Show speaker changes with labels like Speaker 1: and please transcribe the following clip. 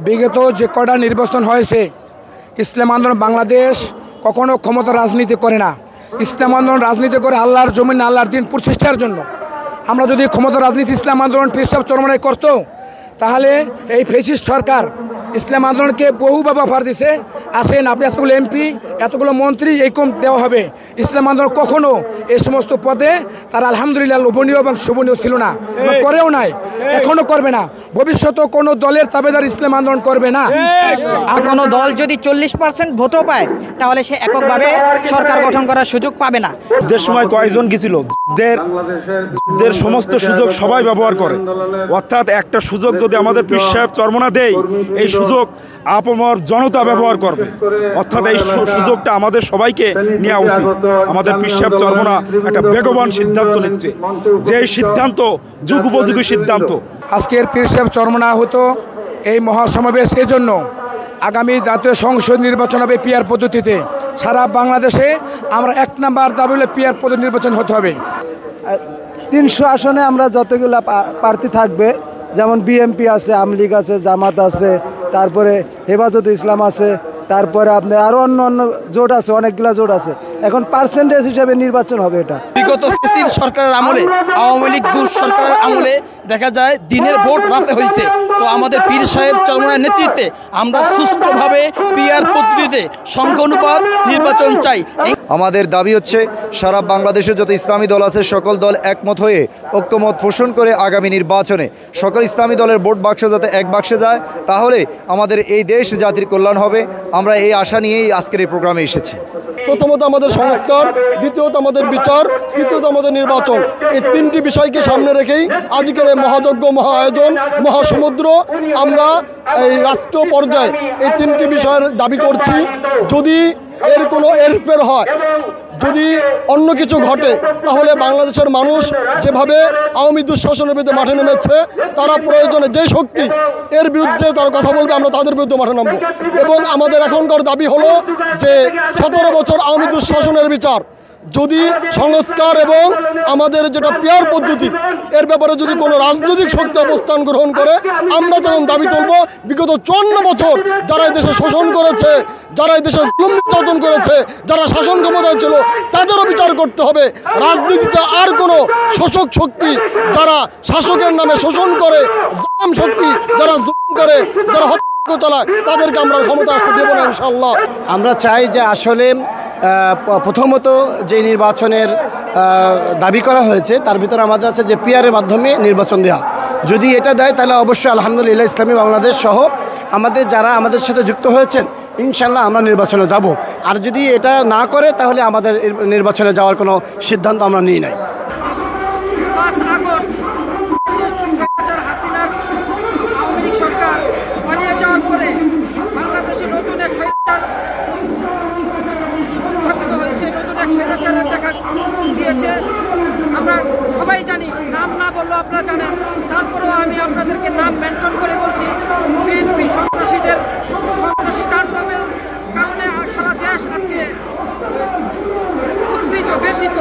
Speaker 1: বিগত যে কটা নির্বাচন হয়েছে, ইসলাম আন্দোলন বাংলাদেশ কখনো ক্ষমতা রাজনীতি করে না। ইসলাম আন্দোলন রাজনীতি করে আল্লাহর জমিন, আল্লাহর দিন প্রতিষ্ঠার জন্য। আমরা যদি ক্ষমতা রাজনীতি ইসলাম আন্দোলন পীর সাহেব চরমনাই করতো, তাহলে এই ফ্যাসিস্ট সরকার ইসলাম আন্দোলনকে বহুভাবে অফার দিছে, আসেন আপনি এতগুলো এমপি, এতগুলো মন্ত্রী এই কম দেওয়া হবে। ইসলাম আন্দোলন কখনো এই সমস্ত পদে তারা আলহামদুলিল্লাহ লোভনীয় এবং শোভনীয় ছিল না, করেও নাই, এখনও করবে না, ভবিষ্যতেও কোনো দলের তাবেদার ইসলাম আন্দোলন করবে না।
Speaker 2: আর কোনো দল যদি 40% ভোটও পায়, তাহলে সে এককভাবে সরকার গঠন করার সুযোগ পাবে না।
Speaker 3: যুদ্ধের সময় কয়েকজন গেছিল, যুদ্ধের সমস্ত সুযোগ সবাই ব্যবহার করে। অর্থাৎ একটা সুযোগ যদি আমাদের পীর সাহেব চরমনা দেয়, এই সুযোগ আপমর জনতা ব্যবহার করবে। অর্থাৎ এই সুযোগটা আমাদের সবাইকে নেওয়া উচিত। আমাদের পীর সাহেব চরমনা একটা বেগবান সিদ্ধান্ত নিচ্ছে, যে সিদ্ধান্ত যুগোপযোগী সিদ্ধান্ত।
Speaker 1: আজকের পীর সাহেব চরমনা হতো এই মহাসমাবেশ এজন্য, আগামী জাতীয় সংসদ নির্বাচন হবে পিআর পদ্ধতিতে। সারা বাংলাদেশে আমরা 1 নাম্বার দাবি হলে পিআর পদ্ধতি নির্বাচন হতে হবে।
Speaker 4: 300 আসনে আমরা যতগুলো প্রার্থী থাকবে, যেমন বিএমপি আছে, আওয়ামী লীগ আছে, জামাত আছে, তারপরে হেফাজতে ইসলাম আছে, তারপরে আপনার আরও অন্য জোট আছে, অনেকগুলো জোট আছে। এখন পার্সেন্টেজ হিসাবে নির্বাচন হবে। এটা
Speaker 5: বিগত ফ্যাসিস্ট সরকারের আমলে, আওয়ামী লীগ সরকারের আমলে দেখা যায় দিনের ভোট রাতে হয়েছে। তো আমাদের পীর সাহেব চরমনার নেতৃত্বে আমরা সুষ্ঠুভাবে পিআর পদ্ধতিতে সংখ্যা অনুপাত নির্বাচন চাই।
Speaker 6: আমাদের দাবি হচ্ছে সারা বাংলাদেশে যত ইসলামী দল আছে সকল দল একমত হয়ে ঐক্যমত পোষণ করে আগামী নির্বাচনে সকল ইসলামী দলের ভোট বাক্স যাতে এক বাক্সে যায়, তাহলে আমাদের এই দেশ জাতির কল্যাণ হবে। আমরা এই আশা নিয়েই আজকের এই প্রোগ্রামে এসেছি।
Speaker 7: প্রথমত আমাদের সংস্কার, দ্বিতীয়ত আমাদের বিচার, তৃতীয়ত আমাদের নির্বাচন। এই 3টি বিষয়কে সামনে রেখেই আজকের এই মহাযজ্ঞ, মহা আয়োজন, মহাসমুদ্র। আমরা এই রাষ্ট্র পর্যায়ে এই 3টি বিষয়ের দাবি করছি। যদি এর কোনো এরফের হয়, যদি অন্য কিছু ঘটে, তাহলে বাংলাদেশের মানুষ যেভাবে আওয়ামী দুঃশাসনের বিরুদ্ধে মাঠে নেমেছে, তারা প্রয়োজনে যে শক্তি এর বিরুদ্ধে তারা কথা বলবে, আমরা তাদের বিরুদ্ধে মাঠে নামব। এবং আমাদের এখনকার দাবি হলো যে 17 বছর আওয়ামী দুঃশাসনের বিচার, যদি সংস্কার এবং আমাদের যেটা পিআর পদ্ধতি, এর ব্যাপারে যদি কোনো রাজনৈতিক শক্তি অবস্থান গ্রহণ করে, আমরা তখন দাবি তুলব বিগত 54 বছর যারা এই দেশে শোষণ করেছে, যারা এই দেশে জুলুম নির্যাতন করেছে, যারা শাসন ক্ষমতায় ছিল, তাদেরও বিচার করতে হবে। রাজনীতিতে আর কোনো শোষক শক্তি যারা শাসকের নামে শোষণ করে, জালেম শক্তি যারা জুলুম করে, যারা হত্যা চালায়, তাদেরকে আমরা ক্ষমতা আসতে দেব না ইনশাআল্লাহ।
Speaker 4: আমরা চাই যে আসলে প্রথমত যে নির্বাচনের দাবি করা হয়েছে, তার ভিতরে আমাদের আছে যে পিআরের মাধ্যমে নির্বাচন দেওয়া। যদি এটা দেয়, তাহলে অবশ্যই আলহামদুলিল্লাহ ইসলামী বাংলাদেশ সহ আমাদের যারা আমাদের সাথে যুক্ত হয়েছেন, ইনশাল্লাহ আমরা নির্বাচনে যাব। আর যদি এটা না করে, তাহলে আমাদের নির্বাচনে যাওয়ার কোনো সিদ্ধান্ত আমরা নিই নাই।
Speaker 8: 5 আগস্ট হাসিনার আওয়ামী লীগ সরকার পালিয়ে যাওয়ার পরে বাংলাদেশে নতুন এক স্বৈরাচার উত্থাপিত হয়েছে, নতুন এক স্বৈরাচারের দেখা দিয়েছে। আমরা সবাই জানি, নাম না বললেও আপনারা জানেন, তারপরেও আমি আপনাদেরকে নাম মেনশন করে বলছি। বিএনপি সন্ত্রাসী তাণ্ডবের কারণে সারা দেশ আজকে উদ্বৃত, ব্যথিত।